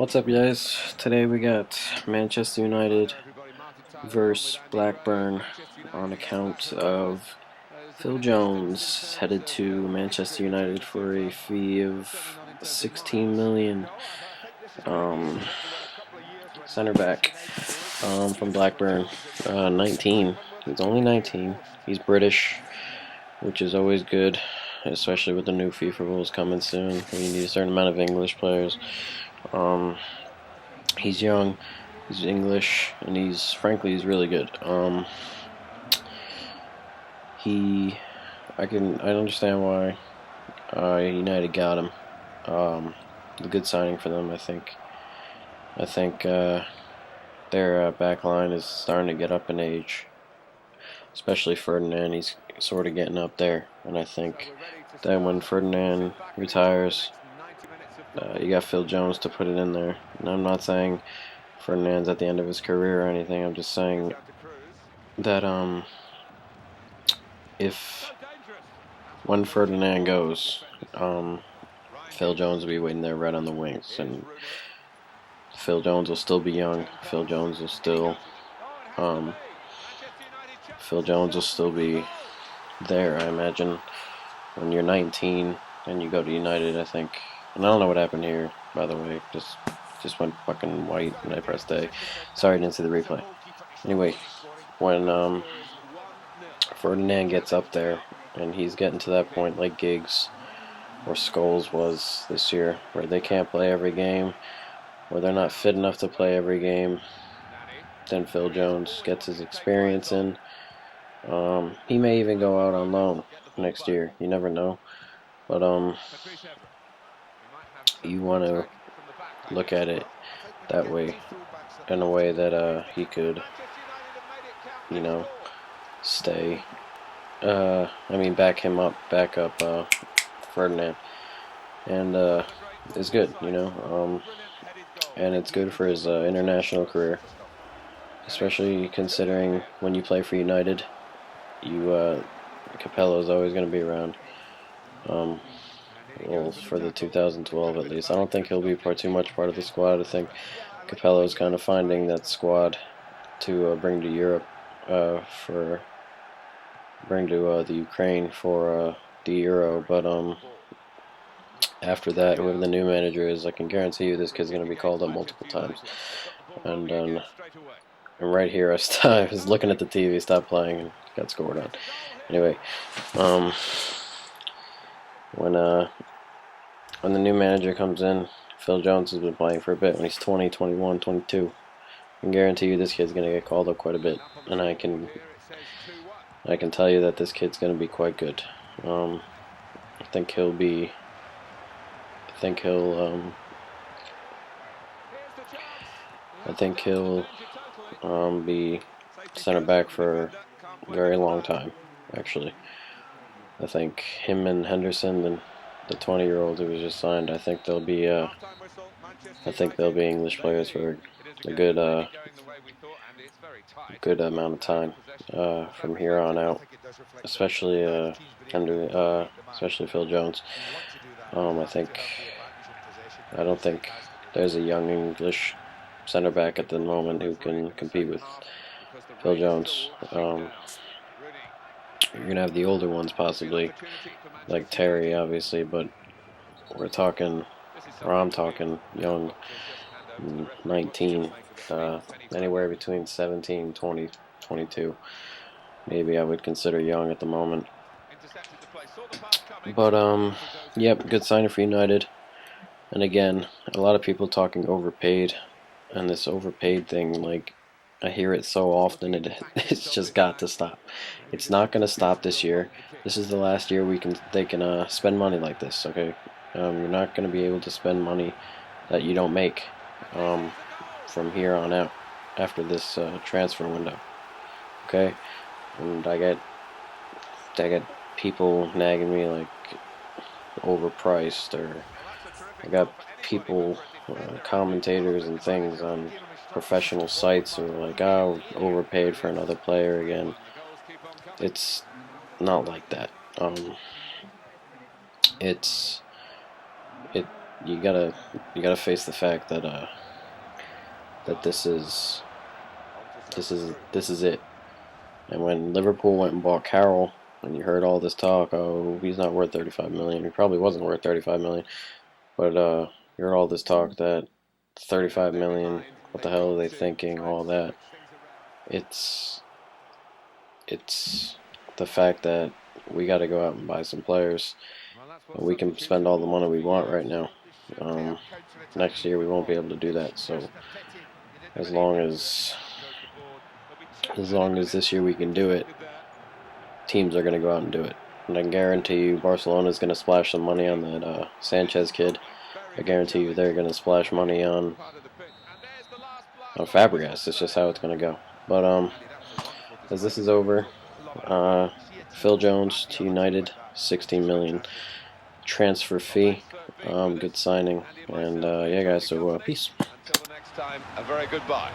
What's up, guys? Today we got Manchester United versus Blackburn on account of Phil Jones headed to Manchester United for a fee of 16 million. Center back from Blackburn, 19. He's only 19. He's British, which is always good, especially with the new FIFA rules coming soon. We need a certain amount of English players. He's young, he's English, and frankly he's really good. I understand why United got him. A good signing for them, I think. Their back line is starting to get up in age, especially Ferdinand. He's sort of getting up there, and I think that when Ferdinand retires, you got Phil Jones to put it in there. And I'm not saying Ferdinand's at the end of his career or anything. I'm just saying that if when Ferdinand goes, Phil Jones will be waiting there right on the wings, and Phil Jones will still be young. Phil Jones will still be there, I imagine. When you're 19 and you go to United, I think. And I don't know what happened here, by the way. Just went fucking white and I pressed A. Sorry, I didn't see the replay. Anyway, when Ferdinand gets up there and he's getting to that point like Giggs or Scholes was this year, where they can't play every game, where they're not fit enough to play every game, then Phil Jones gets his experience in. He may even go out on loan next year. You never know. But you want to look at it that way, in a way that he could, stay. Back up Ferdinand, and it's good, and it's good for his international career, especially considering when you play for United, Capello is always going to be around. Well, for the 2012 at least. I don't think he'll be too much part of the squad. I think Capello's kind of finding that squad to bring to Europe, bring to the Ukraine for the Euro. But after that, whoever the new manager is, I can guarantee you this kid's going to be called up multiple times. And right here, I was looking at the TV, stopped playing, and got scored on. Anyway, when the new manager comes in, Phil Jones has been playing for a bit. When he's 20, 21, 22, I can guarantee you this kid's going to get called up quite a bit. And I can tell you that this kid's going to be quite good. I think he'll be center back for a very long time, actually. I think him and Henderson, the 20-year-old who was just signed, I think they'll be English players for a good amount of time from here on out, especially especially Phil Jones. I don't think there's a young English center back at the moment who can compete with Phil Jones. You're gonna have the older ones possibly, like Terry, obviously, but I'm talking young, 19, anywhere between 17, 20, 22. Maybe I would consider young at the moment. But yep, good signing for United. And again, a lot of people talking overpaid, and this overpaid thing, like, I hear it so often, it's just got to stop. It's not going to stop this year. This is the last year they can spend money like this, okay? You're not going to be able to spend money that you don't make from here on out after this transfer window, okay? And I get people nagging me like overpriced, or I got people, commentators and things on professional sites who are like, oh, overpaid for another player again. It's not like that. you gotta face the fact that that this is it. And when Liverpool went and bought Carroll, and you heard all this talk, oh, he's not worth 35 million. He probably wasn't worth 35 million, but you heard all this talk that 35 million. What the hell are they thinking? All that. It's the fact that we got to go out and buy some players. We can spend all the money we want right now. Next year we won't be able to do that. So as long as this year we can do it, teams are going to go out and do it. And I guarantee you Barcelona is going to splash some money on that Sanchez kid. I guarantee you they're going to splash money on Fabregas. It's just how it's going to go. But as this is over, Phil Jones to United, 16 million transfer fee. Good signing. And yeah, guys. So peace. Until the next time, a very good bye.